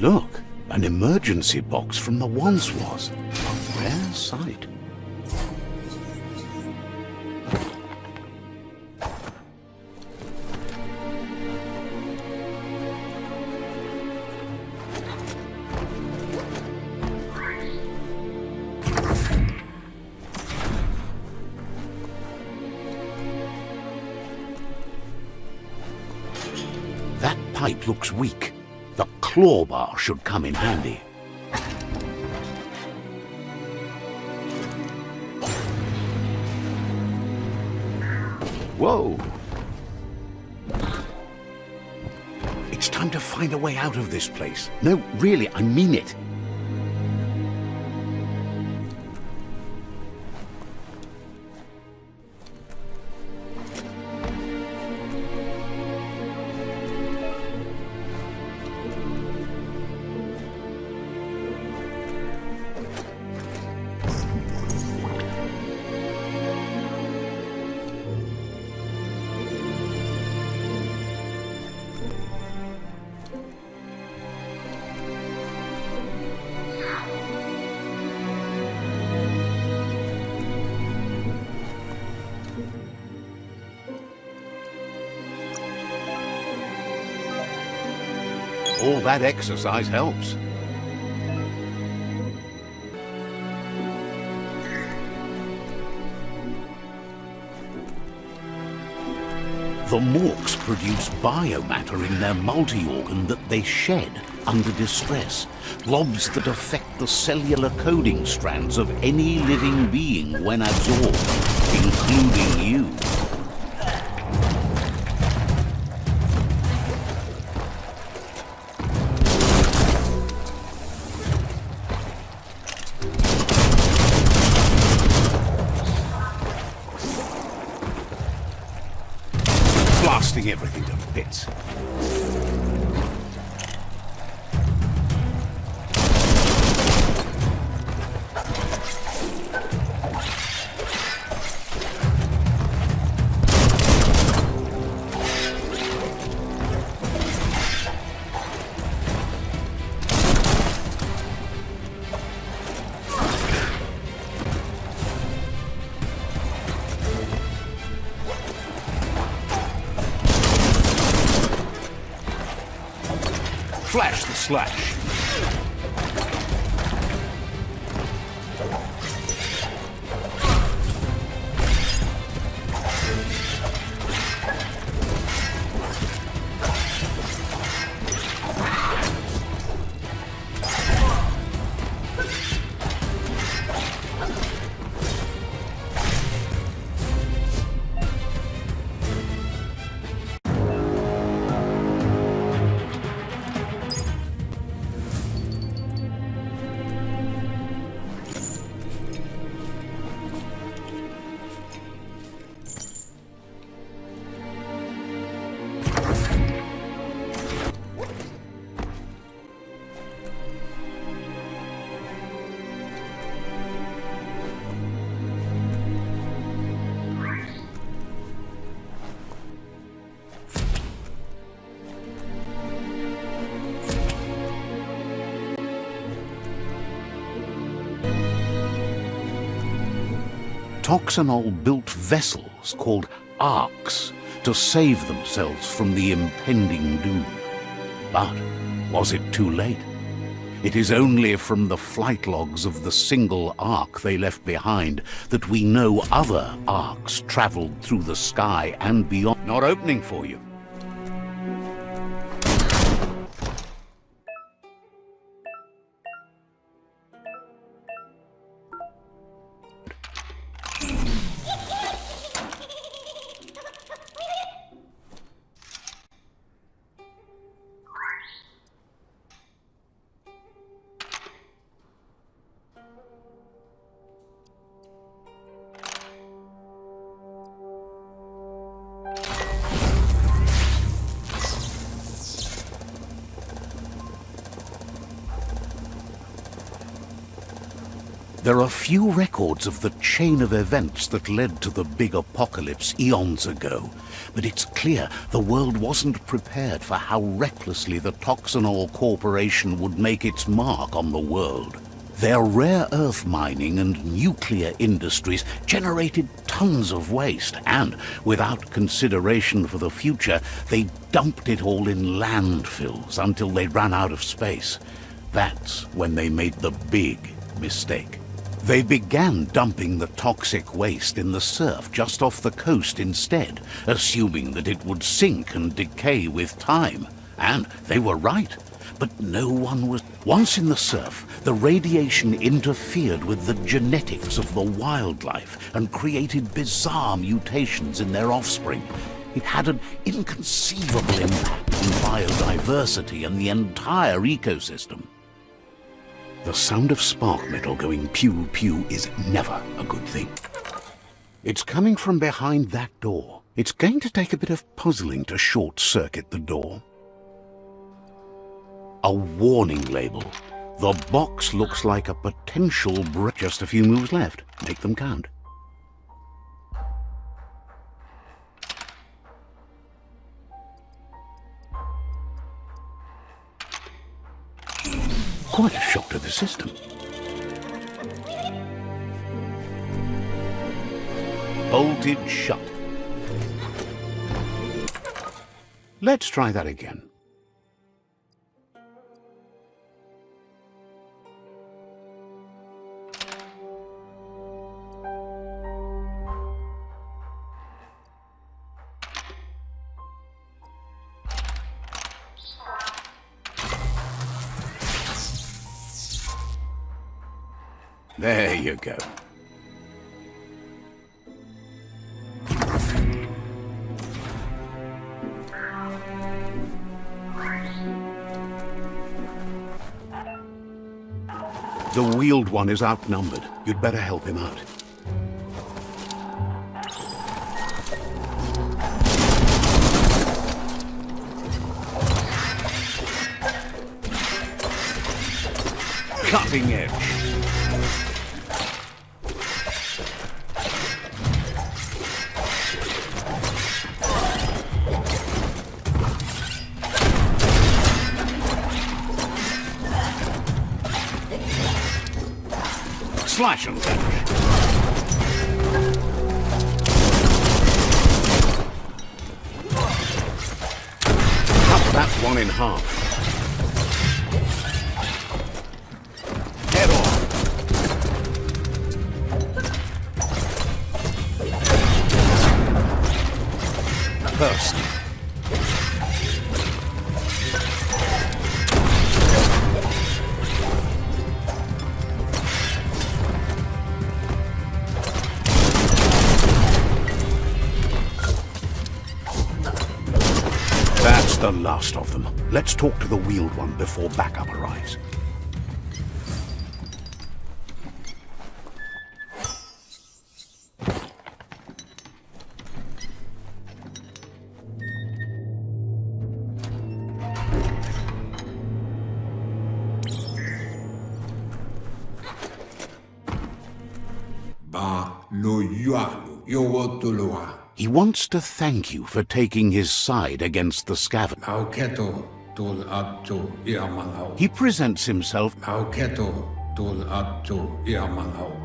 Look, an emergency box from the once was. A rare sight. That pipe looks weak. The claw bar should come in handy. Whoa! It's time to find a way out of this place. No, really, I mean it. All that exercise helps. The morks produce biomatter in their multi-organ that they shed under distress, blobs that affect the cellular coding strands of any living being when absorbed, including you. Blasting everything to bits. Flash the slash. Toxanol built vessels called arks to save themselves from the impending doom. But was it too late? It is only from the flight logs of the single ark they left behind that we know other arks traveled through the sky and beyond. Not opening for you. There are few records of the chain of events that led to the big apocalypse eons ago, but it's clear the world wasn't prepared for how recklessly the Toxanol Corporation would make its mark on the world. Their rare earth mining and nuclear industries generated tons of waste, and, without consideration for the future, they dumped it all in landfills until they ran out of space. That's when they made the big mistake. They began dumping the toxic waste in the surf just off the coast instead, assuming that it would sink and decay with time. And they were right. But no one was... Once in the surf, the radiation interfered with the genetics of the wildlife and created bizarre mutations in their offspring. It had an inconceivable impact on biodiversity and the entire ecosystem. The sound of spark metal going pew-pew is never a good thing. It's coming from behind that door. It's going to take a bit of puzzling to short-circuit the door. A warning label. The box looks like a potential break. Just a few moves left. Make them count. Quite a shock to the system. Bolted shut. Let's try that again. There you go. The wheeled one is outnumbered. You'd better help him out. Cutting edge. Slash and dash. Cut that one in half. Head on. First. That's the last of them. Let's talk to the wheeled one before backup arrives. He wants to thank you for taking his side against the scavenger. He presents himself.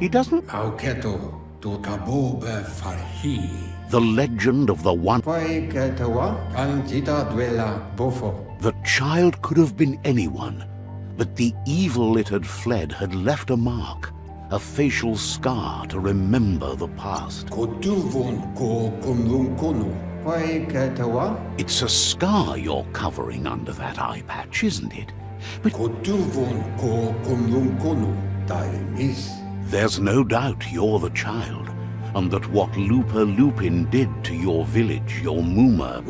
He doesn't. The legend of the one. The child could have been anyone, but the evil it had fled had left a mark. A facial scar to remember the past. It's a scar you're covering under that eye patch, isn't it? But there's no doubt you're the child, and that what Lupa Lupin did to your village, your Muma...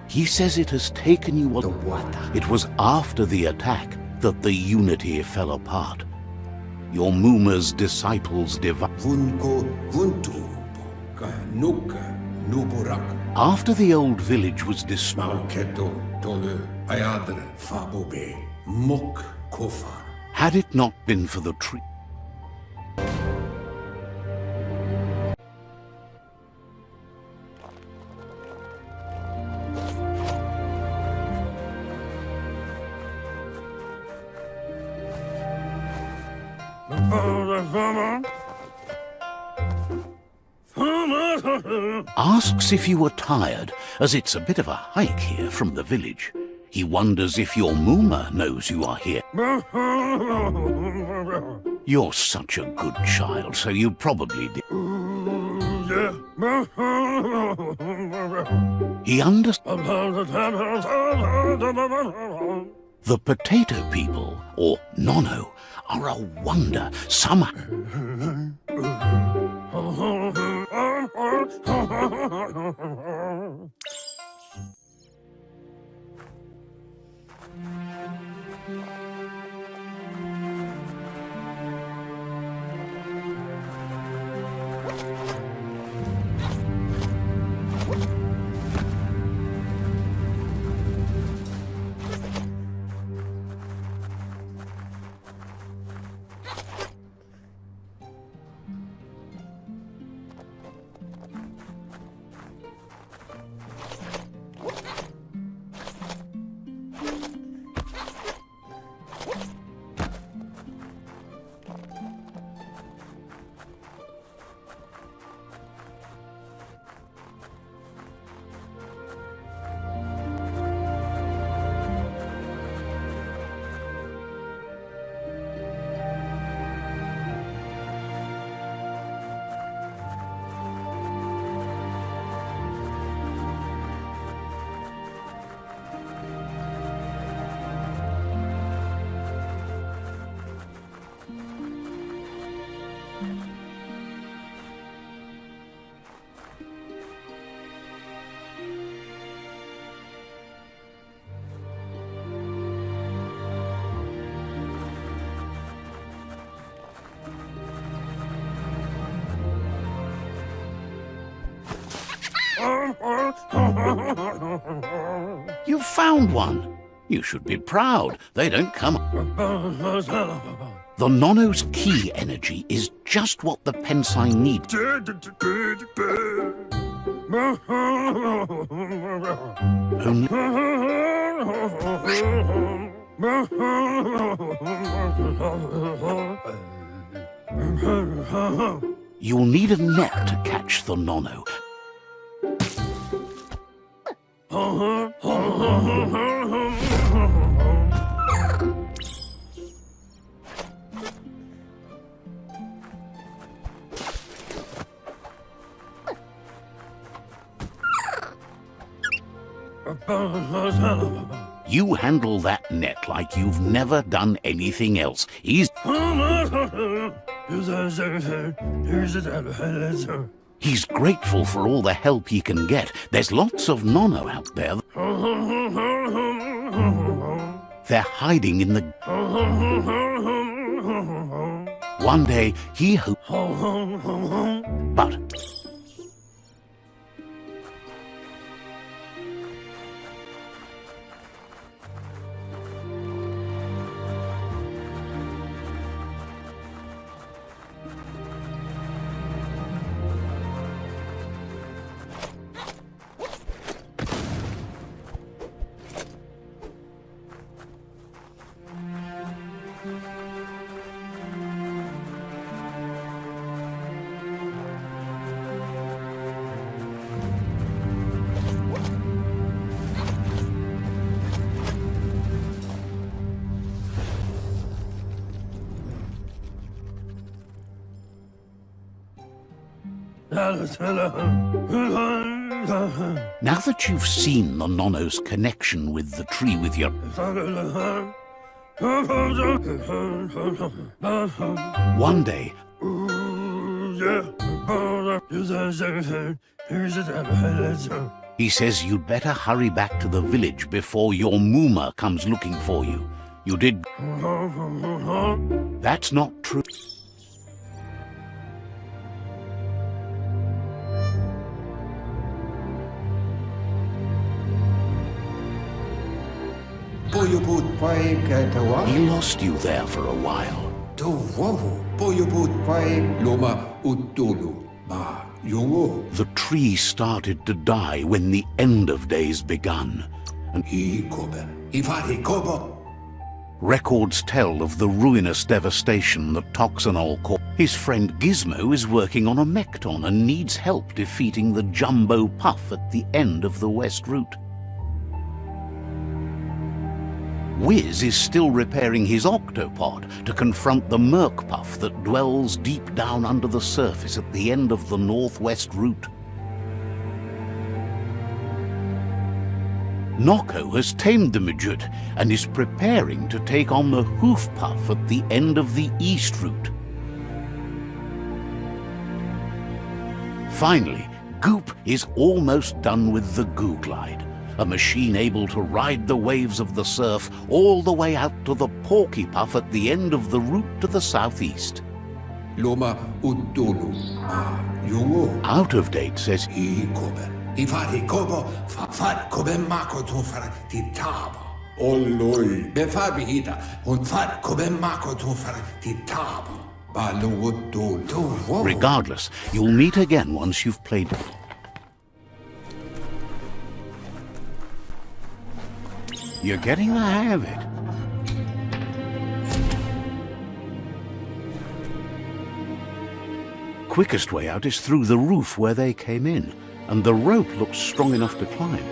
He says it has taken you a... It was after the attack that the Unity fell apart. Your Muma's disciples After the old village was destroyed... Mok Kofar. Had it not been for the tree, asks if you are tired, as it's a bit of a hike here from the village. He wonders if your Mooma knows you are here. You're such a good child, so you probably did. He understands. The potato people, or Nono, are a wonder. Somehow. You found one. You should be proud. They don't come. The Nono's key energy is just what the Pensai need. You'll need a net to catch the Nono. You handle that net like you've never done anything else. He's grateful for all the help he can get. There's lots of Nono out there. They're hiding in the... One day, he hopes... But... Now that you've seen the Nono's connection with the tree with your... One day... He says you'd better hurry back to the village before your Mooma comes looking for you. You did... That's not true. Biomutant vai katawa. He lost you there for a while. To wowo. Biomutant vai loma utulu. Ma yowo. The tree started to die when the end of days begun, and Hikobe. Ifari kobo. records tell of the ruinous devastation that Toxanol caused. His friend Gizmo is working on a Mekton and needs help defeating the Jumbo Puff at the end of the West Route. Wiz is still repairing his octopod to confront the Merc Puff that dwells deep down under the surface at the end of the Northwest Route. Nocco has tamed the midget and is preparing to take on the Hoof Puff at the end of the East Route. Finally, Goop is almost done with the Goo Glide, a machine able to ride the waves of the surf all the way out to the Porky Puff at the end of the route to the southeast. Loma utulu. Ma yowo. Out of Date says Hikobe. Ifari kobo. Far kobe mako to far titaba. Olloi. Befabi hita. Und far kobe mako to far titaba. Balu utulu. To wowo. regardless, you'll meet again once you've played. You're getting the hang of it. Quickest way out is through the roof where they came in, and the rope looks strong enough to climb.